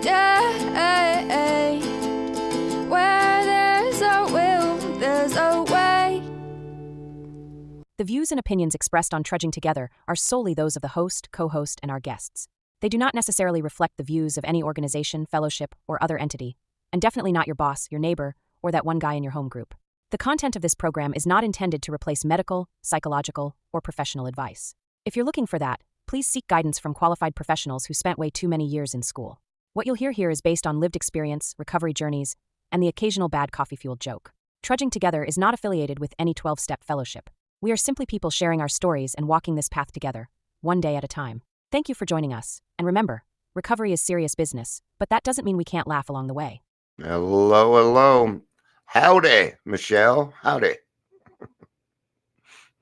day. Where there's a will, there's a way. The views and opinions expressed on Trudging Together are solely those of the host, co-host, and our guests. They do not necessarily reflect the views of any organization, fellowship, or other entity, and definitely not your boss, your neighbor, or that one guy in your home group. The content of this program is not intended to replace medical, psychological, or professional advice. If you're looking for that, please seek guidance from qualified professionals who spent way too many years in school. What you'll hear here is based on lived experience, recovery journeys, and the occasional bad coffee-fueled joke. Trudging Together is not affiliated with any 12-step fellowship. We are simply people sharing our stories and walking this path together, one day at a time. Thank you for joining us, and remember, recovery is serious business, but that doesn't mean we can't laugh along the way. Hello. Howdy, Michelle. Howdy.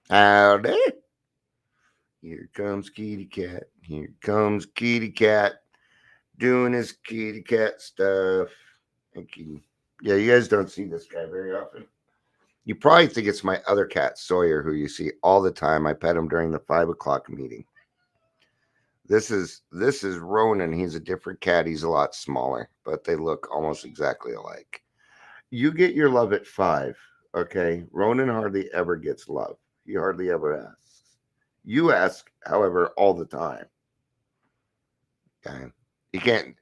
Howdy. Here comes Kitty Cat. Here comes Kitty Cat doing his kitty cat stuff. Thank you. Yeah, you guys don't see this guy very often. You probably think it's my other cat, Sawyer, who you see all the time. I pet him during the 5 o'clock meeting. This is Ronan. He's a different cat. He's a lot smaller, but they look almost exactly alike. You get your love at 5, okay? Ronan hardly ever gets love. He hardly ever asks. You ask, however, all the time. Okay? He can't.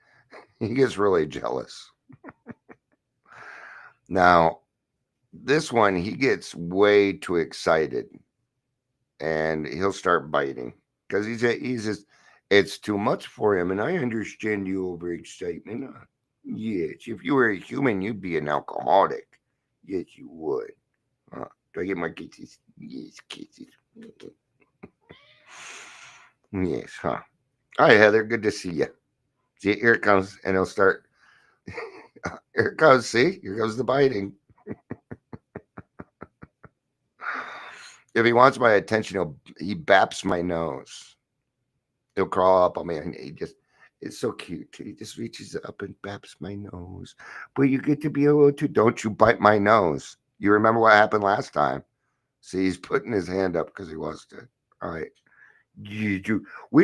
He gets really jealous. Now, this one, he gets way too excited, and he'll start biting because he's just. It's too much for him, and I understand you overexcitement. Yes, if you were a human, you'd be an alcoholic. Yes, you would. Do I get my kisses? Yes, kisses. Yes, huh? Hi, Heather. Good to see you. See, here it comes, and he'll start. Here it goes. See, here goes the biting. If he wants my attention, he baps my nose. He'll crawl up on me, and it's so cute. He just reaches up and baps my nose. But you get to be able to, don't you bite my nose. You remember what happened last time. See, he's putting his hand up because he wants to. All right. We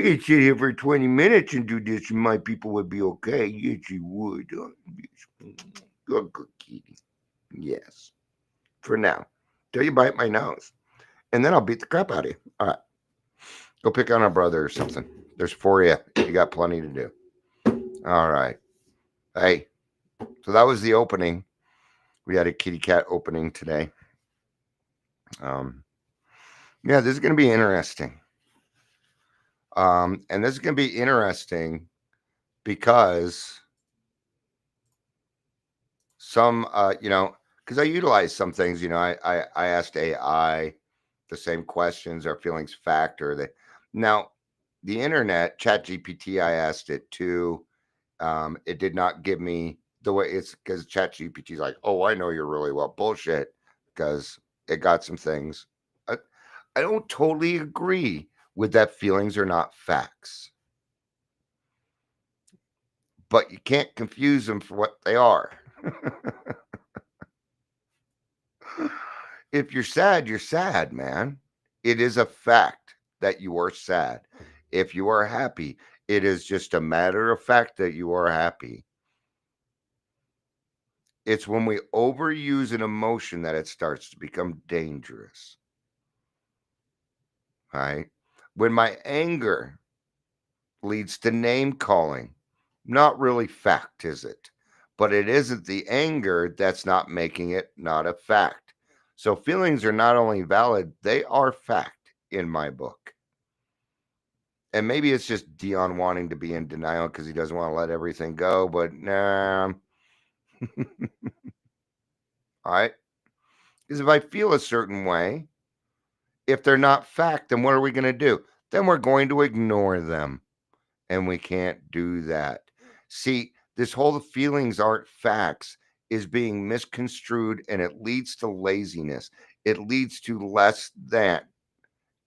could sit here for 20 minutes and do this, and my people would be okay. Yes, you would. Good kitty. Yes. For now. Till you bite my nose. And then I'll beat the crap out of you. All right. Go pick on a brother or something. There's 4 of you. You got plenty to do. All right. Hey, so that was the opening. We had a kitty cat opening today. Yeah, this is going to be interesting. And this is going to be interesting because some, because I utilize some things, I asked AI the same questions. Are feelings fact or they? Now, the internet, ChatGPT, I asked it too. It did not give me the way it's because ChatGPT is like, oh, I know you're really well. Bullshit, because it got some things. I don't totally agree with that feelings are not facts. But you can't confuse them for what they are. If you're sad, man. It is a fact that you are sad. If you are happy, it is just a matter of fact that you are happy. It's when we overuse an emotion that it starts to become dangerous. Right? When my anger leads to name calling, not really fact, is it? But it isn't the anger that's not making it not a fact. So feelings are not only valid, they are fact in my book. And maybe it's just Dion wanting to be in denial because he doesn't want to let everything go, but nah. All right. Because if I feel a certain way, if they're not fact, then what are we going to do? Then we're going to ignore them. And we can't do that. See, this whole feelings aren't facts is being misconstrued, and it leads to laziness. It leads to less than.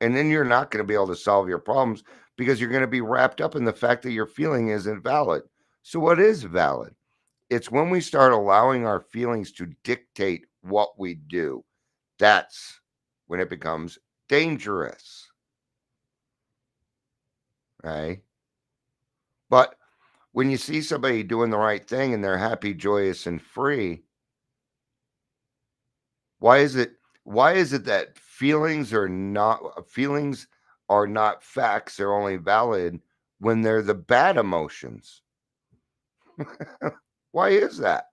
And then you're not going to be able to solve your problems because you're going to be wrapped up in the fact that your feeling isn't valid. So what is valid? It's when we start allowing our feelings to dictate what we do. That's when it becomes dangerous. Right? But when you see somebody doing the right thing and they're happy, joyous, and free, why is it that feelings are not facts, they're only valid when they're the bad emotions? Why is that?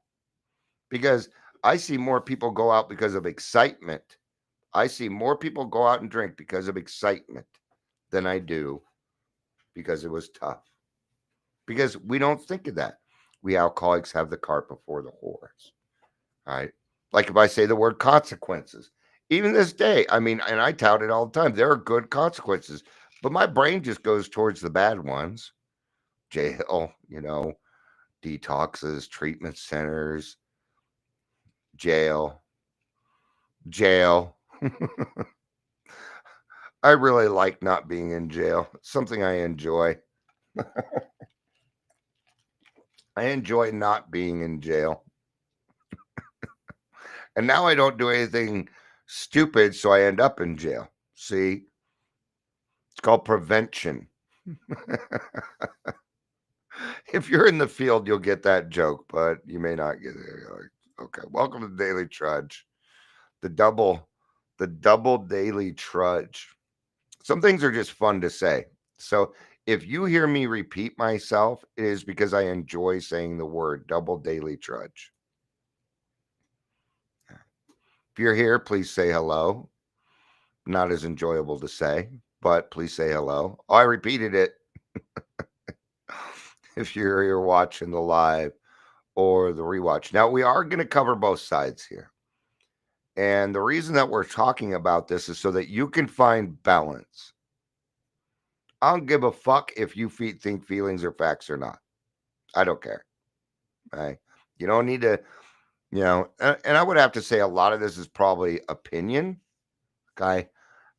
Because I see more people go out because of excitement. I see more people go out and drink because of excitement than I do because it was tough. Because we don't think of that. We alcoholics have the cart before the horse. Right? Like if I say the word consequences, even this day, I mean, and I tout it all the time, there are good consequences, but my brain just goes towards the bad ones. Jail, detoxes, treatment centers, jail, jail. I really like not being in jail. It's something I enjoy. I enjoy not being in jail. And now I don't do anything stupid, so I end up in jail. See? It's called prevention. If you're in the field, you'll get that joke, but you may not get it. Okay, welcome to the Daily Trudge. The double daily trudge. Some things are just fun to say. So if you hear me repeat myself, it is because I enjoy saying the word double daily trudge. If you're here, please say hello. Not as enjoyable to say, but please say hello. Oh, I repeated it. If you're here watching the live or the rewatch. Now, we are going to cover both sides here. And the reason that we're talking about this is so that you can find balance. I don't give a fuck if you think feelings are facts or not. I don't care. Right? You don't need to, and I would have to say a lot of this is probably opinion. Okay.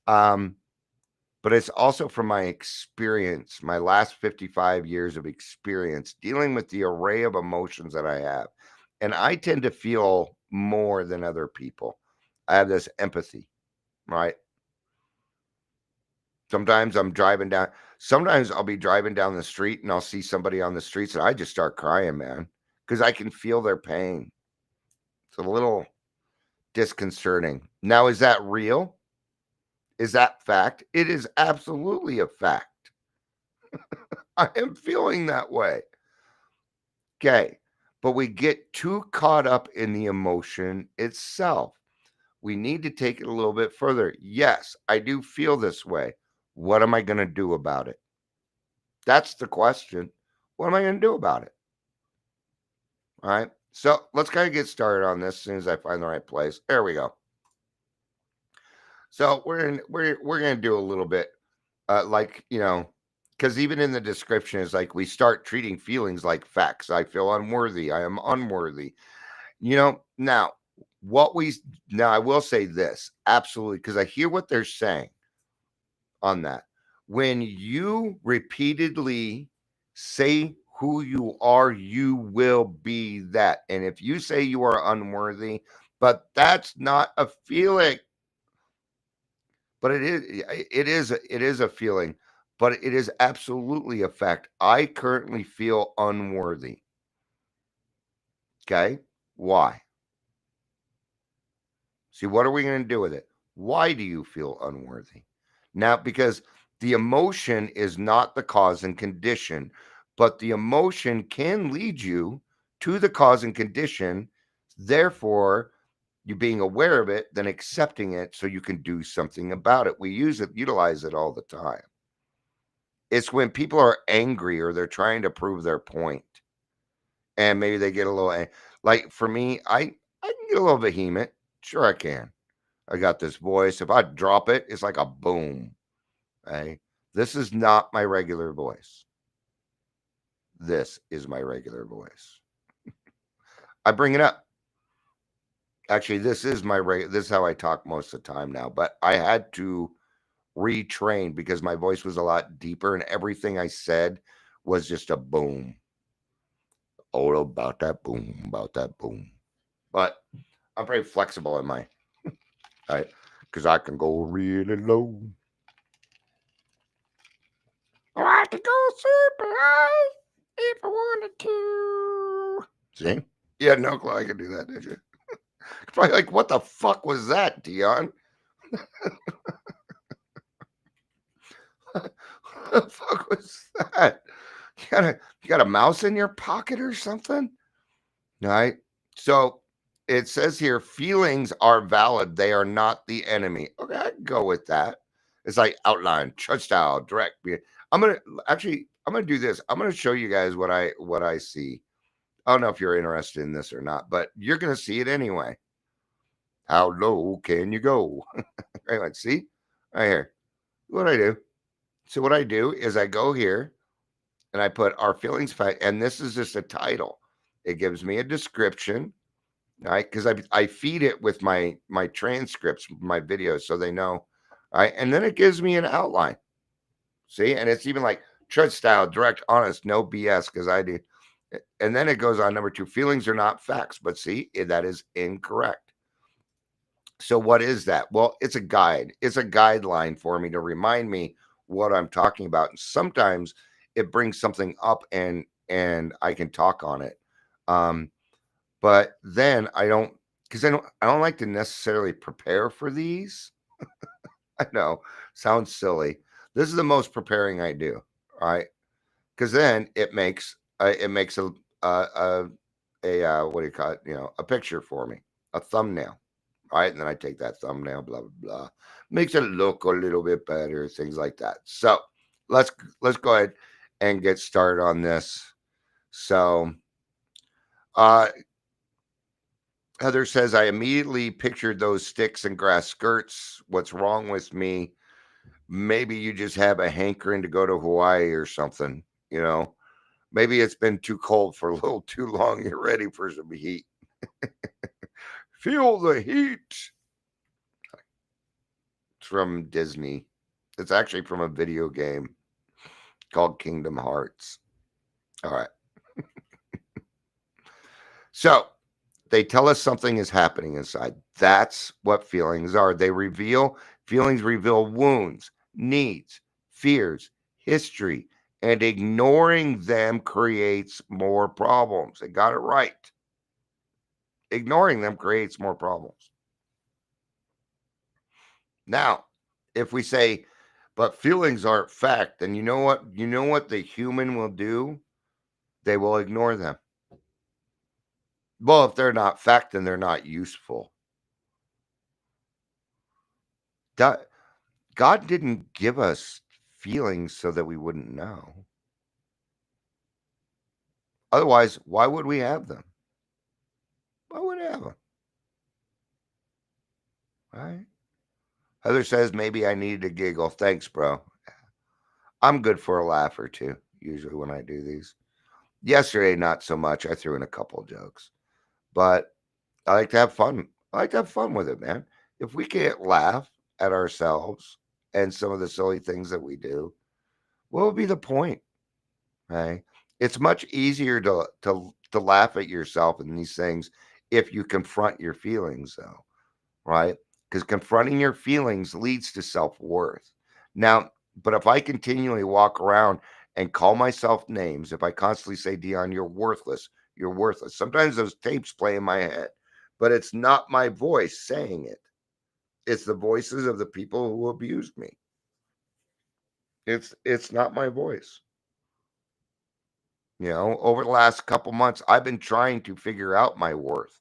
But it's also from my experience, my last 55 years of experience dealing with the array of emotions that I have. And I tend to feel more than other people. I have this empathy, right? Sometimes I'll be driving down the street and I'll see somebody on the streets and I just start crying, man, because I can feel their pain. It's a little disconcerting. Now, is that real? Is that fact? It is absolutely a fact. I am feeling that way. Okay. But we get too caught up in the emotion itself. We need to take it a little bit further. Yes, I do feel this way. What am I going to do about it? That's the question. What am I going to do about it? All right. So let's kind of get started on this as soon as I find the right place. There we go. So we're going to do a little bit because even in the description is like we start treating feelings like facts. I feel unworthy. I am unworthy. Now I will say this absolutely because I hear what they're saying on that. When you repeatedly say who you are, you will be that. And if you say you are unworthy, but that's not a feeling. But it is a feeling, but it is absolutely a fact. I currently feel unworthy. Okay? Why? See, what are we going to do with it? Why do you feel unworthy? Now, because the emotion is not the cause and condition, but the emotion can lead you to the cause and condition. Therefore, you being aware of it, then accepting it so you can do something about it. We utilize it all the time. It's when people are angry or they're trying to prove their point, and maybe they get a little like for me, I can get a little vehement. Sure, I can. I got this voice. If I drop it, it's like a boom. Okay? This is not my regular voice. This is my regular voice. I bring it up. Actually, this is this is how I talk most of the time now, but I had to retrain because my voice was a lot deeper and everything I said was just a boom. All about that boom, about that boom. But I'm very flexible in my right because I can go really low. Or I can go super high. If I wanted to. See? You had no clue I could do that, did you? Probably like, what the fuck was that, Dion? What the fuck was that? You got a mouse in your pocket or something? All right. So it says here, feelings are valid. They are not the enemy. Okay, I can go with that. It's like outline, touchdown, direct. I'm gonna I'm gonna do this. I'm gonna show you guys what I see. I don't know if you're interested in this or not, but you're gonna see it anyway. How low can you go? Anyway, see right here. What I do. So what I do is I go here and I put our feelings fight, and this is just a title. It gives me a description, right? Because I feed it with my transcripts, my videos, so they know, right? And then it gives me an outline. See, and it's even like church style, direct, honest, no BS, because I do. And then it goes on number 2. Feelings are not facts, but see, that is incorrect. So what is that? Well, it's a guide. It's a guideline for me to remind me what I'm talking about. And sometimes it brings something up and I can talk on it. But then I don't, because I don't like to necessarily prepare for these. I know, sounds silly. This is the most preparing I do, right? Because then it makes a what do you call it? You know, a picture for me, a thumbnail, right? And then I take that thumbnail, blah blah blah, makes it look a little bit better, things like that. So let's go ahead and get started on this. So, uh, Heather says, I immediately pictured those sticks and grass skirts. What's wrong with me? Maybe you just have a hankering to go to Hawaii or something, you know? Maybe it's been too cold for a little too long. You're ready for some heat. Feel the heat. It's from Disney. It's actually from a video game called Kingdom Hearts. All right. So they tell us something is happening inside. That's what feelings are. Feelings reveal wounds, needs, fears, history, and ignoring them creates more problems. They got it right. Ignoring them creates more problems. Now, if we say, but feelings aren't fact, then you know what? You know what the human will do? They will ignore them. Well, if they're not fact, then they're not useful. God didn't give us feelings so that we wouldn't know. Otherwise, why would we have them? Why would I have them? Right? Heather says maybe I needed a giggle. Thanks, bro. I'm good for a laugh or two, usually when I do these. Yesterday, not so much. I threw in a couple of jokes. But I like to have fun. I like to have fun with it, man. If we can't laugh at ourselves and some of the silly things that we do, what would be the point? Right? It's much easier to laugh at yourself and these things if you confront your feelings, though, right? Because confronting your feelings leads to self-worth. Now, but if I continually walk around and call myself names, if I constantly say, Dion, you're worthless, you're worthless. Sometimes those tapes play in my head, but it's not my voice saying it. It's the voices of the people who abused me. It's not my voice. You know, over the last couple months, I've been trying to figure out my worth.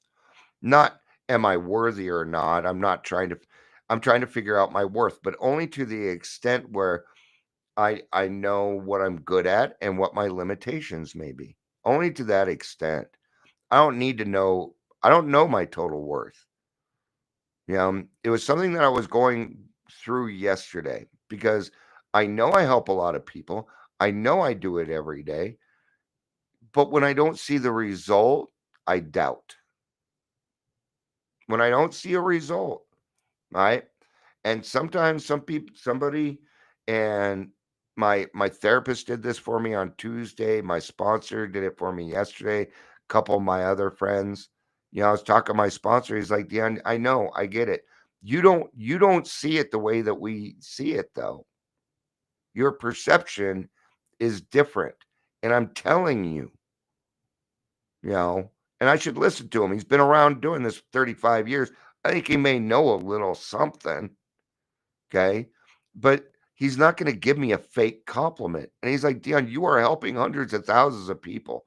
Not am I worthy or not. I'm trying to figure out my worth, but only to the extent where I know what I'm good at and what my limitations may be. Only to that extent. I don't need to know I don't know my total worth. You know, it was something that I was going through yesterday because I know I help a lot of people. I know I do it every day, but when I don't see the result, I doubt. When I don't see a result, right? And sometimes somebody, and my therapist did this for me on Tuesday. My sponsor did it for me yesterday. A couple of my other friends, you know, I was talking to my sponsor. He's like, "Yeah, I know, I get it. You don't see it the way that we see it, though. Your perception is different, And I'm telling you, and I should listen to him. He's been around doing this for 35 years. I think he may know a little something. Okay. But he's not going to give me a fake compliment. And he's like, Dion, you are helping hundreds of thousands of people.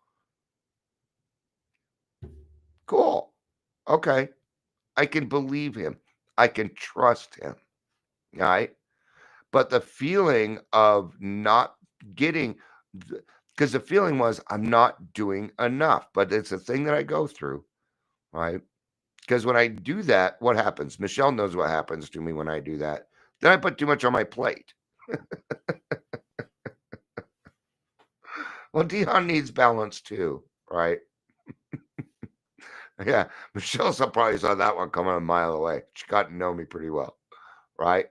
Cool. Okay. I can believe him. I can trust him. All right. But the feeling of not getting, because the feeling was I'm not doing enough, but it's a thing that I go through. Right. Because when I do that, what happens? Michelle knows what happens to me when I do that. Then I put too much on my plate. Well, Dion needs balance too, right? Yeah, Michelle probably saw that one coming a mile away. She got to know me pretty well, right?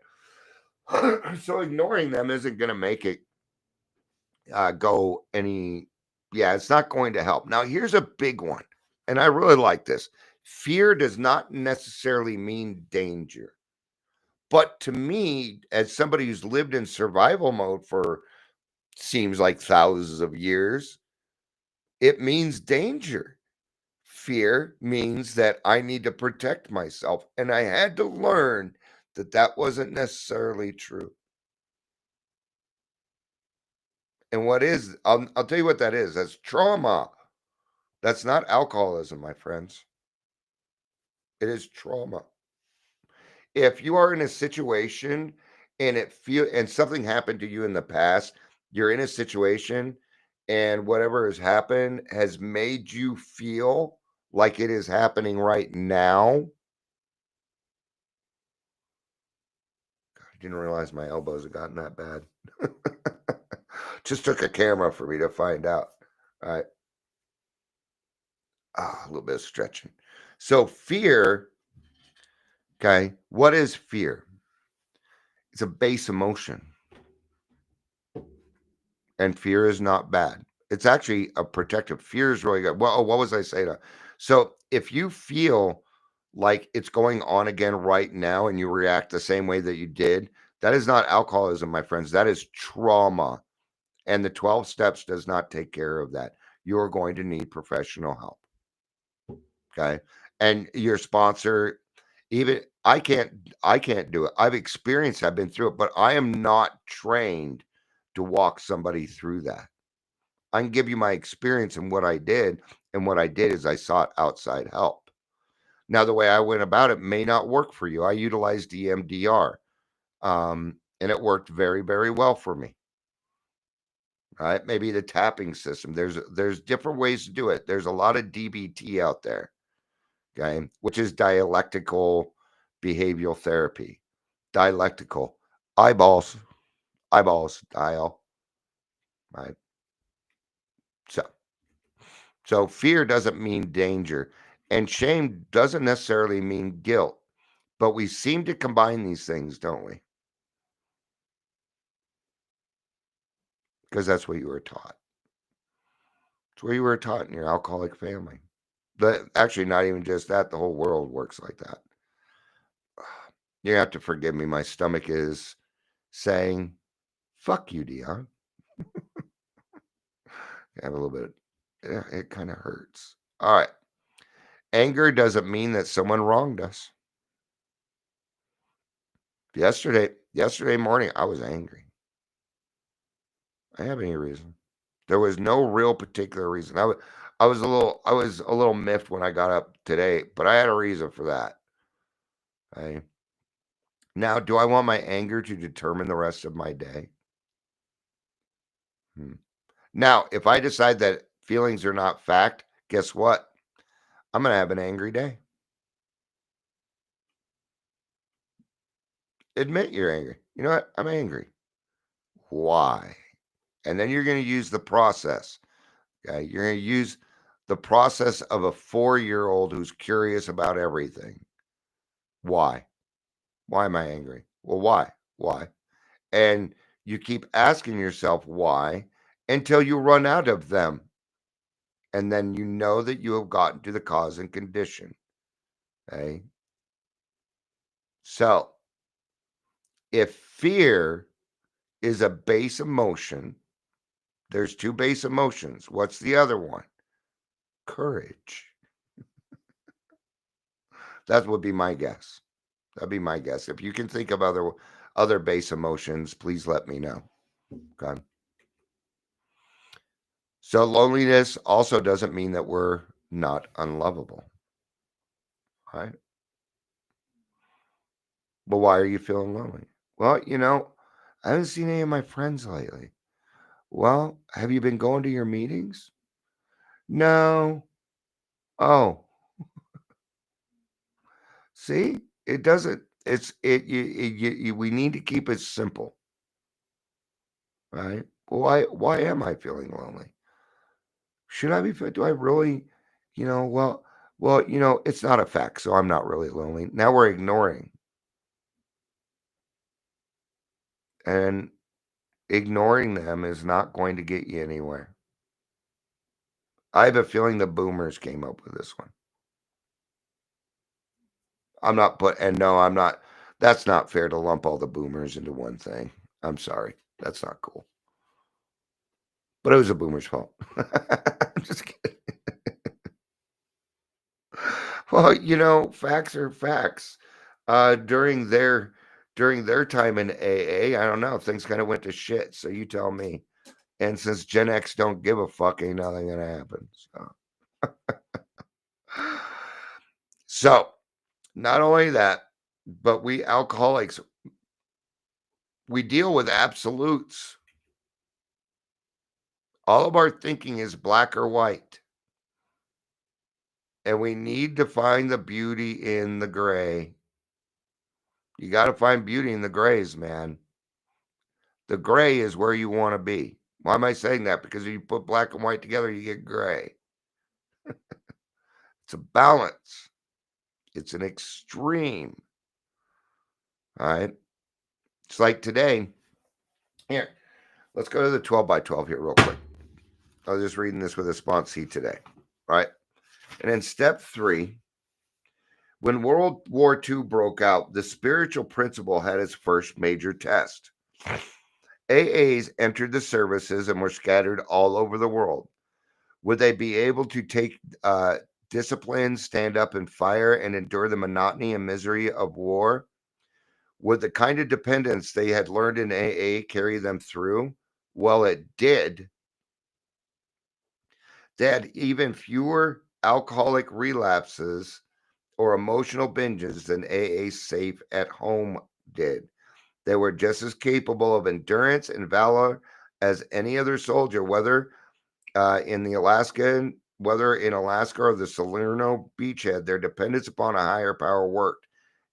So ignoring them isn't going to make it go any. Yeah, it's not going to help. Now, here's a big one, and I really like this. Fear does not necessarily mean danger. But to me, as somebody who's lived in survival mode for seems like thousands of years, it means danger. Fear means that I need to protect myself. And I had to learn that that wasn't necessarily true. And what is, I'll tell you what that is. That's trauma. That's not alcoholism, my friends. It is trauma. If you are in a situation and something happened to you in the past, you're in a situation and whatever has happened has made you feel like it is happening right now. I didn't realize my elbows had gotten that bad. Just took a camera for me to find out. All right. A little bit of stretching. So fear, okay, what is fear? It's a base emotion. And fear is not bad. It's actually a protective. Fear is really good. Well, what was I saying? So if you feel like it's going on again right now and you react the same way that you did, that is not alcoholism, my friends. That is trauma. And the 12 steps does not take care of that. You are going to need professional help. Okay. And your sponsor, even I can't do it. I've been through it, but I am not trained to walk somebody through that. I can give you my experience and what I did. And what I did is I sought outside help. Now, the way I went about it may not work for you. I utilized EMDR, and it worked very, very well for me. Right? Maybe the tapping system. There's different ways to do it. There's a lot of DBT out there, okay, which is dialectical behavioral therapy. Dialectical eyeballs, eyeballs, dial. Right. So fear doesn't mean danger, and shame doesn't necessarily mean guilt. But we seem to combine these things, don't we? Because that's what you were taught. It's where you were taught in your alcoholic family. But actually, not even just that. The whole world works like that. You have to forgive me. My stomach is saying, "Fuck you, Dion." I have a little bit. Yeah, it kind of hurts. All right. Anger doesn't mean that someone wronged us. Yesterday morning, I was angry. I didn't have any reason. There was no real particular reason. I was a little miffed when I got up today, but I had a reason for that. Okay. Now, do I want my anger to determine the rest of my day? Hmm. Now, if I decide that feelings are not fact, guess what? I'm going to have an angry day. Admit you're angry. You know what? I'm angry. Why? And then you're going to use the process. Okay. You're going to use the process of a 4-year-old who's curious about everything. Why? Why am I angry? Well, why? Why? And you keep asking yourself why until you run out of them. And then you know that you have gotten to the cause and condition. Okay. So if fear is a base emotion, There's two base emotions. What's the other one? Courage. That would be my guess. That'd be my guess. If you can think of other base emotions, please let me know. Okay. So loneliness also doesn't mean that we're not unlovable. Right? But why are you feeling lonely? Well, I haven't seen any of my friends lately. Well, have you been going to your meetings? No. Oh, see, it doesn't. It's it. We need to keep it simple, right? Why am I feeling lonely? Should I be? Do I really? It's not a fact, so I'm not really lonely. Now we're ignoring, and ignoring them is not going to get you anywhere. I have a feeling the boomers came up with this one. I'm not. That's not fair to lump all the boomers into one thing. I'm sorry. That's not cool. But it was a boomer's fault. I'm just kidding. Well, facts are facts. During their time in AA, I don't know, things kind of went to shit. So you tell me. And since Gen X don't give a fuck, ain't nothing gonna happen. So not only that, but we alcoholics, we deal with absolutes. All of our thinking is black or white. And we need to find the beauty in the gray. You got to find beauty in the grays, man. The gray is where you want to be. Why am I saying that? Because if you put black and white together, you get gray. It's a balance. It's an extreme. All right. It's like today. Here, let's go to the 12 by 12 here real quick. I was just reading this with a sponsee today. Right. And in step 3, when World War II broke out, the spiritual principle had its first major test. AAs entered the services and were scattered all over the world. Would they be able to take discipline, stand up and fire, and endure the monotony and misery of war? Would the kind of dependence they had learned in AA carry them through? Well, it did. They had even fewer alcoholic relapses or emotional binges than AA safe at home did. They were just as capable of endurance and valor as any other soldier, whether in Alaska or the Salerno beachhead. Their dependence upon a higher power worked.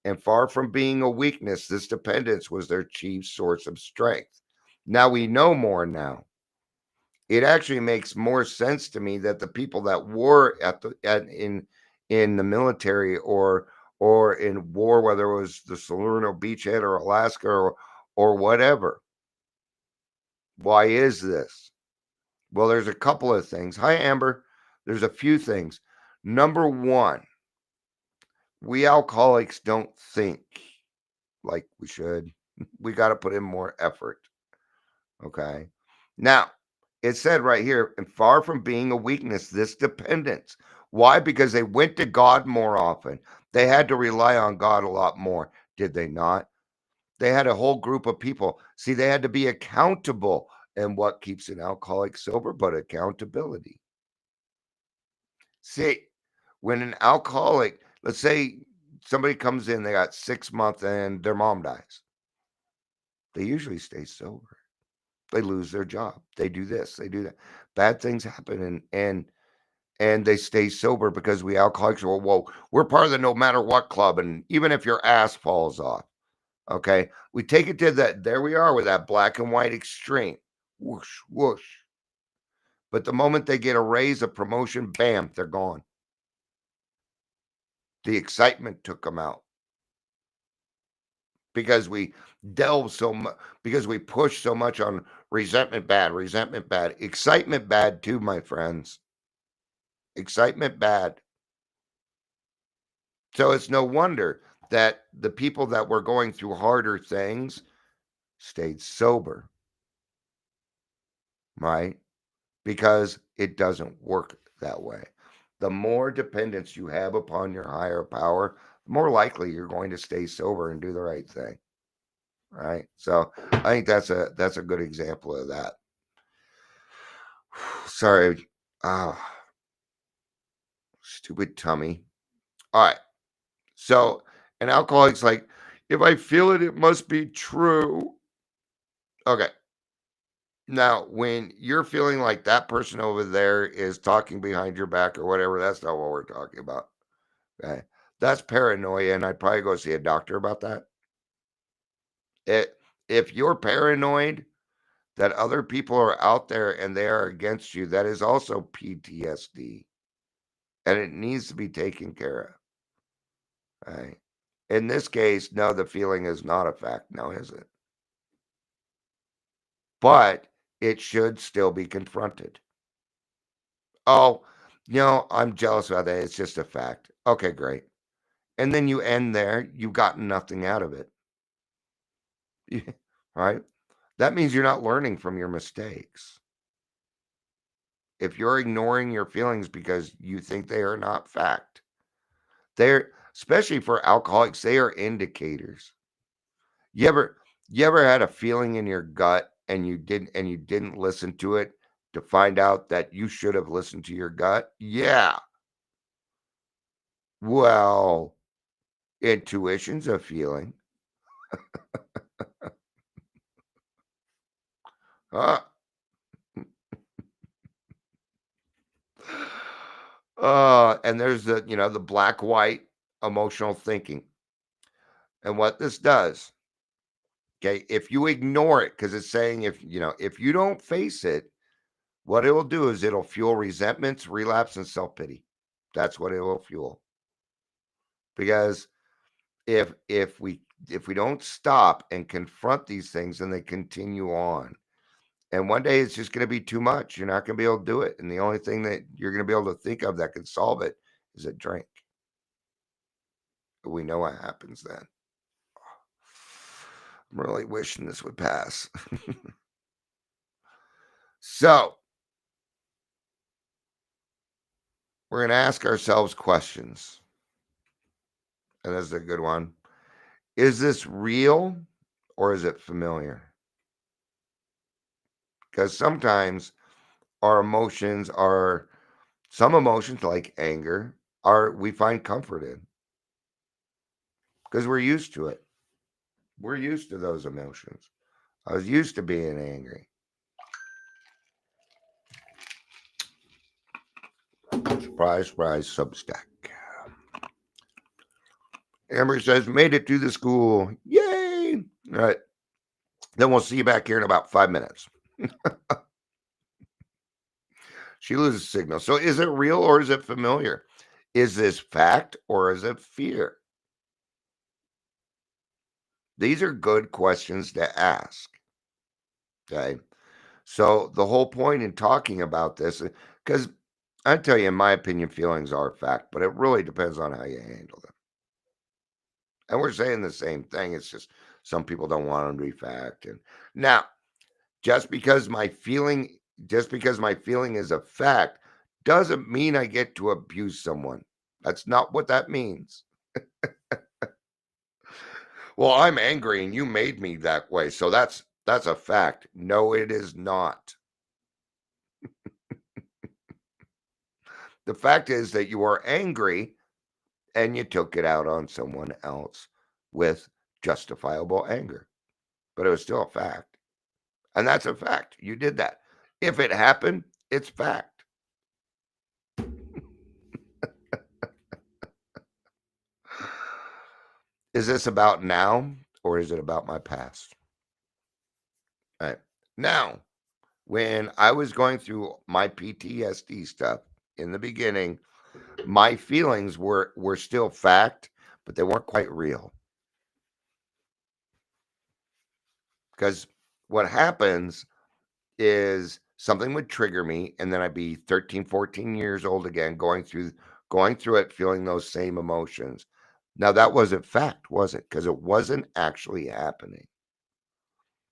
And far from being a weakness, this dependence was their chief source of strength. Now we know more now. It actually makes more sense to me that the people that were in the military or in war, whether it was the Salerno beachhead or Alaska or whatever. Why is this? Well, there's a couple of things. Hi, Amber. There's a few things. Number one, we alcoholics don't think like we should. We got to put in more effort. Okay. Now, it said right here, and far from being a weakness, this dependence. Why? Because they went to God more often. They had to rely on God a lot more. Did they not? They had a whole group of people. See, they had to be accountable. And what keeps an alcoholic sober but accountability? See, when an alcoholic, let's say somebody comes in, they got 6 months and their mom dies. They usually stay sober. They lose their job. They do this, they do that. Bad things happen and they stay sober because we alcoholics are, well, we're part of the no matter what club. And even if your ass falls off, okay, we take it to that. There we are with that black and white extreme. Whoosh, whoosh. But the moment they get a raise, a promotion, bam, they're gone. The excitement took them out because we delve so much, because we push so much on resentment bad, excitement bad too, my friends. Excitement bad. So it's no wonder that the people that were going through harder things stayed sober, right? because it doesn't work that way. The more dependence you have upon your higher power, the more likely you're going to stay sober and do the right thing. Right? So I think that's a good example of that. Sorry. Ah, stupid tummy. All right. So an alcoholic's like, if I feel it, it must be true. Okay. Now, when you're feeling like that person over there is talking behind your back or whatever, that's not what we're talking about. Okay. That's paranoia, and I'd probably go see a doctor about that. It, if you're paranoid that other people are out there and they are against you, that is also PTSD, and it needs to be taken care of. Right? In this case, no, the feeling is not a fact. No, is it? But it should still be confronted. Oh, I'm jealous about that. It's just a fact. Okay, great. And then you end there. You've gotten nothing out of it. Right? That means you're not learning from your mistakes. If you're ignoring your feelings because you think they are not fact, they're especially for alcoholics, they are indicators. You ever you ever had a feeling in your gut and you didn't listen to it to find out that you should have listened to your gut? Yeah. Well, intuition's a feeling. Uh, and there's the black white emotional thinking. And what this does, okay, if you ignore it, because it's saying if you don't face it, what it will do is it'll fuel resentments, relapse, and self-pity. That's what it will fuel. Because if we don't stop and confront these things, then they continue on. And one day it's just going to be too much. You're not going to be able to do it. And the only thing that you're going to be able to think of that can solve it is a drink. We know what happens then. I'm really wishing this would pass. So, we're going to ask ourselves questions. And this is a good one. Is this real or is it familiar? Because sometimes our emotions are, some emotions like anger, we find comfort in because we're used to it. We're used to those emotions. I was used to being angry. Surprise, surprise, Substack. Amber says, made it to the school. Yay! All right. Then we'll see you back here in about 5 minutes. She loses signal. So is it real or is it familiar? Is this fact or is it fear? These are good questions to ask. Okay. So the whole point in talking about this, because I tell you, in my opinion, feelings are fact, but it really depends on how you handle them. And we're saying the same thing. It's just some people don't want them to be fact. And now, just because my feeling, just because my feeling is a fact, doesn't mean I get to abuse someone. That's not what that means. Well, I'm angry and you made me that way, so that's a fact. No, it is not. The fact is that you are angry and you took it out on someone else with justifiable anger. But it was still a fact. And that's a fact. You did that. If it happened, it's fact. Is this about now or is it about my past? All right. Now, when I was going through my PTSD stuff in the beginning, my feelings were still fact, but they weren't quite real. Because what happens is something would trigger me and then I'd be 13, 14 years old again going through it feeling those same emotions. Now that wasn't fact, was it? Because it wasn't actually happening.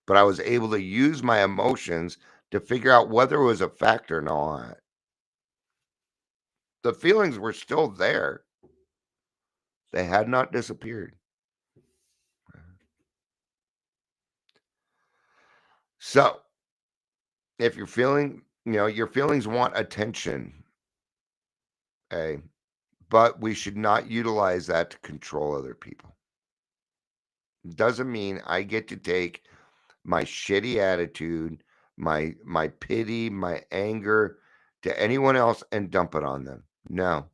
But I was able to use my emotions to figure out whether it was a fact or not. The feelings were still there. They had not disappeared. So, if you're feeling, your feelings want attention, okay, but we should not utilize that to control other people. Doesn't mean I get to take my shitty attitude, my pity, my anger to anyone else and dump it on them. No.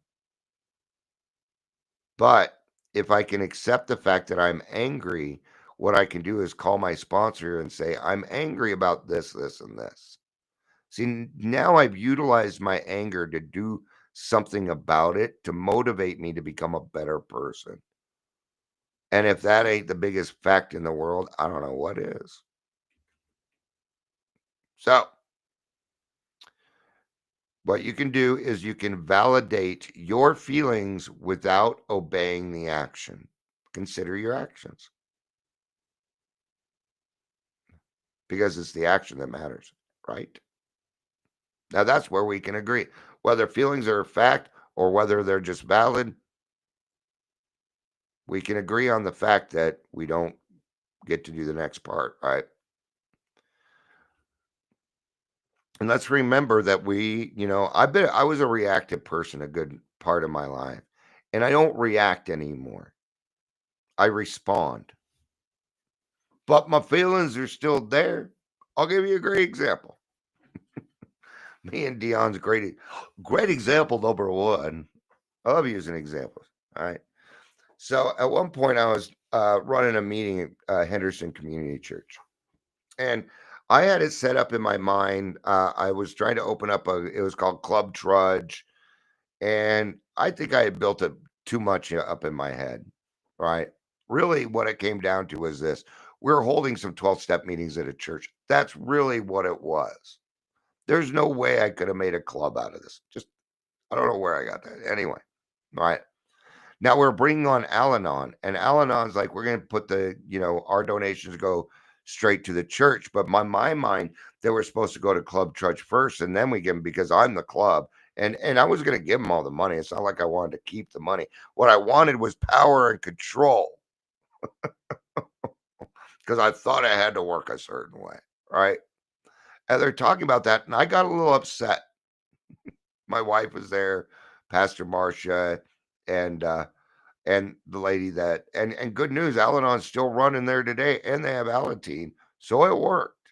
But if I can accept the fact that I'm angry, what I can do is call my sponsor and say, I'm angry about this, this, and this. See, now I've utilized my anger to do something about it to motivate me to become a better person. And if that ain't the biggest fact in the world, I don't know what is. So, what you can do is you can validate your feelings without obeying the action. Consider your actions because it's the action that matters, right? Now, that's where we can agree. Whether feelings are a fact or whether they're just valid, we can agree on the fact that we don't get to do the next part, right? And let's remember that I was a reactive person a good part of my life, and I don't react anymore. I respond. But my feelings are still there. I'll give you a great example. Me and Dion's great example number one. I love using examples. All right. So at one point, I was running a meeting at Henderson Community Church, and I had it set up in my mind. I was trying to open up it was called Club Trudge, and I think I had built it too much up in my head, right? Really, what it came down to was this: we're holding some 12-step meetings at a church. That's really what it was. There's no way I could have made a club out of this. Just I don't know where I got that. Anyway, right. Now we're bringing on Al-Anon, and Al-Anon's like, we're going to put our donations go straight to the church. But my mind, they were supposed to go to Club Trudge first, and then we give them because I'm the club. And I was going to give them all the money. It's not like I wanted to keep the money. What I wanted was power and control because I thought I had to work a certain way, right? And they're talking about that, and I got a little upset. My wife was there, Pastor Marcia, and the lady and good news, Al-Anon's still running there today, and they have Alateen, so it worked,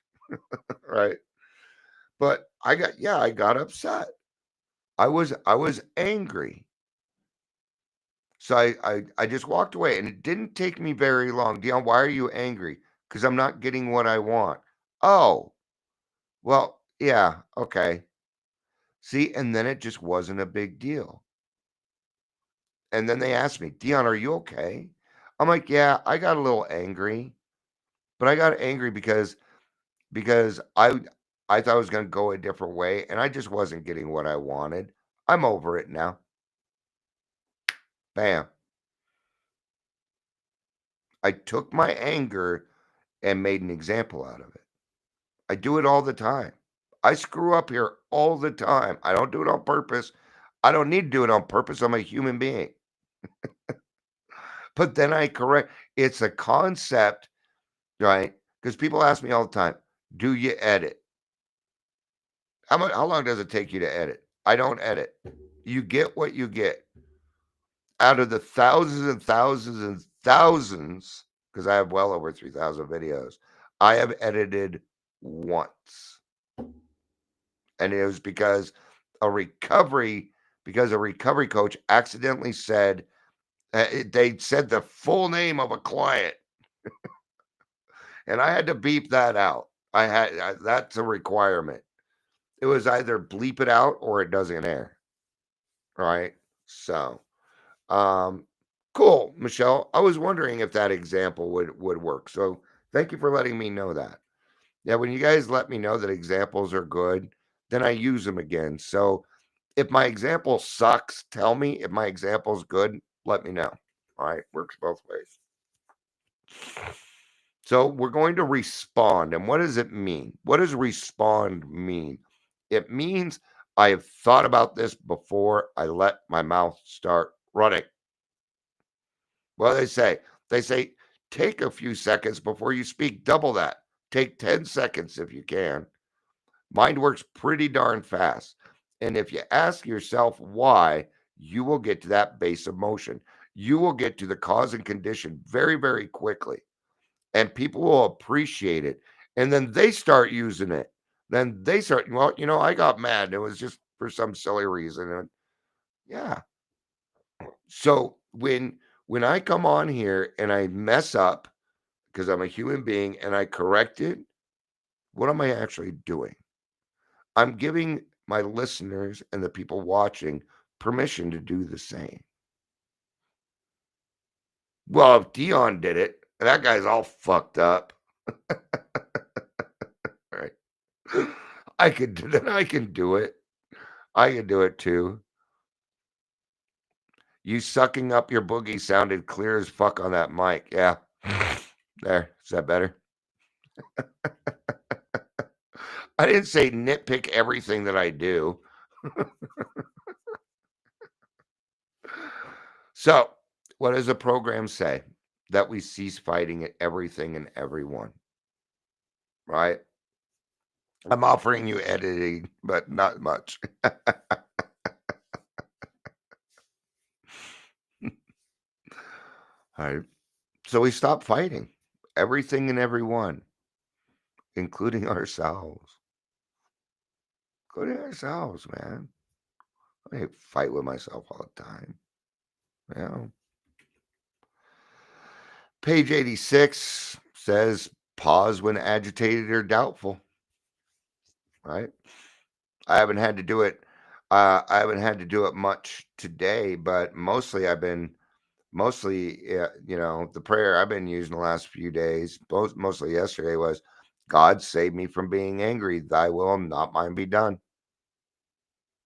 right? But I got upset. I was angry. So I just walked away, and it didn't take me very long. Dion, why are you angry? Because I'm not getting what I want. Oh, well, yeah, okay. See, and then it just wasn't a big deal. And then they asked me, Dion, are you okay? I'm like, yeah, I got a little angry, but I got angry because I thought I was going to go a different way, and I just wasn't getting what I wanted. I'm over it now. Bam. I took my anger and made an example out of it. I do it all the time. I screw up here all the time. I don't do it on purpose. I don't need to do it on purpose. I'm a human being. But then I correct. It's a concept, right? Because people ask me all the time, do you edit? How long does it take you to edit? I don't edit. You get what you get. Out of the thousands and thousands and thousands, because I have well over 3,000 videos, I have edited once. And it was because a recovery coach accidentally said, they said the full name of a client, and I had to beep that out. That's a requirement. It was either bleep it out or it doesn't air. Right. So, um, cool, Michelle. I was wondering if that example would work. So thank you for letting me know that. Yeah, when you guys let me know that examples are good, then I use them again. So if my example sucks, tell me. If my example's good, let me know. All right, works both ways. So we're going to respond. And what does it mean? What does respond mean? It means I have thought about this before I let my mouth start running. What do they say? They say, take a few seconds before you speak, double that. Take 10 seconds if you can. Mind works pretty darn fast. And if you ask yourself why, you will get to that base of motion. You will get to the cause and condition very, very quickly. And people will appreciate it. And then they start using it. Then they start, well, I got mad. It was just for some silly reason. And yeah. So when I come on here and I mess up because I'm a human being and I correct it, what am I actually doing? I'm giving my listeners and the people watching permission to do the same. Well, if Dion did it, that guy's all fucked up. All right. I can do it. I can do it too. You sucking up your boogie sounded clear as fuck on that mic. Yeah. There. Is that better? I didn't say nitpick everything that I do. So, what does the program say? That we cease fighting at everything and everyone. Right? I'm offering you editing, but not much. All right. So we stop fighting everything and everyone, including ourselves. Including ourselves, man. I fight with myself all the time. Yeah. Page 86 says pause when agitated or doubtful. Right? I haven't had to do it. I haven't had to do it much today, but mostly the prayer I've been using the last few days, mostly yesterday, was, God save me from being angry. Thy will, not mine, be done.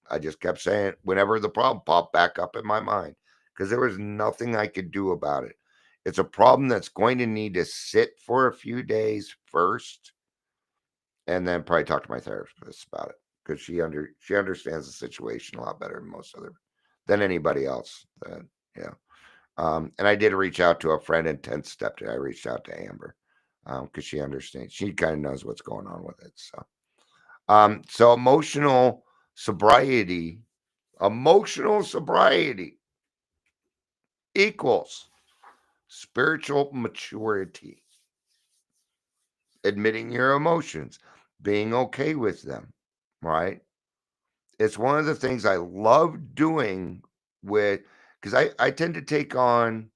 I just kept saying it whenever the problem popped back up in my mind because there was nothing I could do about it. It's a problem that's going to need to sit for a few days first, and then probably talk to my therapist about it because she understands the situation a lot better than anybody else. And I did reach out to a friend in 10th step. I reached out to Amber because she understands. She kind of knows what's going on with it. So emotional sobriety equals spiritual maturity, admitting your emotions, being okay with them, right? It's one of the things I love doing because I tend to take on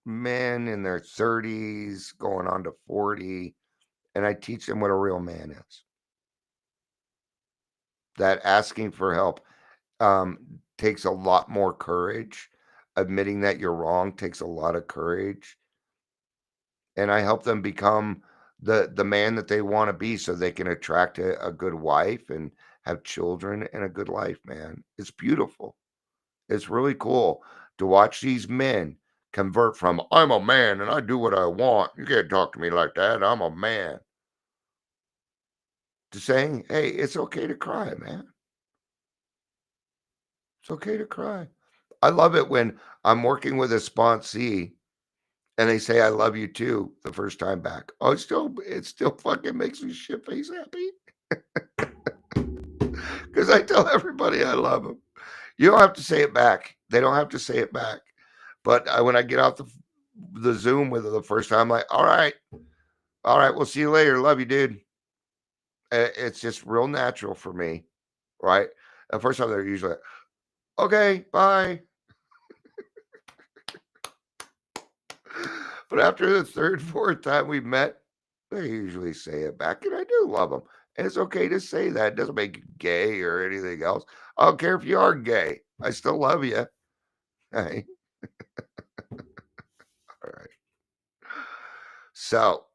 men in their 30s going on to 40, and I teach them what a real man is. That asking for help takes a lot more courage. Admitting that you're wrong takes a lot of courage. And I help them become the man that they want to be so they can attract a good wife and have children and a good life, man. It's beautiful. It's really cool to watch these men convert from I'm a man and I do what I want. You can't talk to me like that. I'm a man. To saying, hey, it's okay to cry, man. It's okay to cry. I love it when I'm working with a sponsee and they say I love you too the first time back. Oh, it still fucking makes me shit face happy. Because I tell everybody I love them. You don't have to say it back. They don't have to say it back. But when I get off the Zoom with her the first time, I'm like, all right, we'll see you later. Love you, dude. It's just real natural for me, right? The first time they're usually like, okay, bye. But after the third, fourth time we met, they usually say it back, and I do love them. And it's okay to say that. It doesn't make you gay or anything else. I don't care if you are gay. I still love you. Hey. All right. So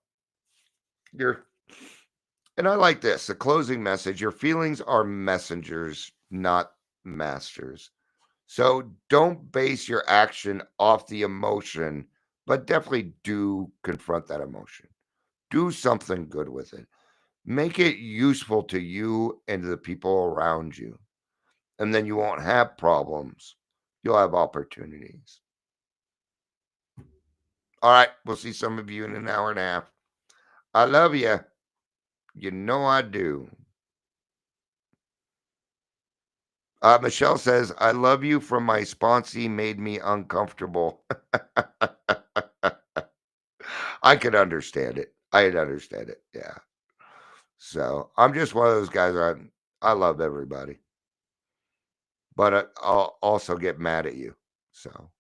and I like this. The closing message, your feelings are messengers, not masters. So don't base your action off the emotion But definitely do confront that emotion. Do something good with it. Make it useful to you and to the people around you. And then you won't have problems. You'll have opportunities. All right. We'll see some of you in an hour and a half. I love you. You know I do. Michelle says, I love you from my sponsee made me uncomfortable. I could understand it. I'd understand it. Yeah. So I'm just one of those guys. I love everybody, but I'll also get mad at you. So,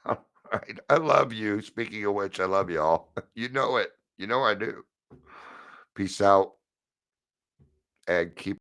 all right. I love you. Speaking of which, I love you all. You know it. You know I do. Peace out and keep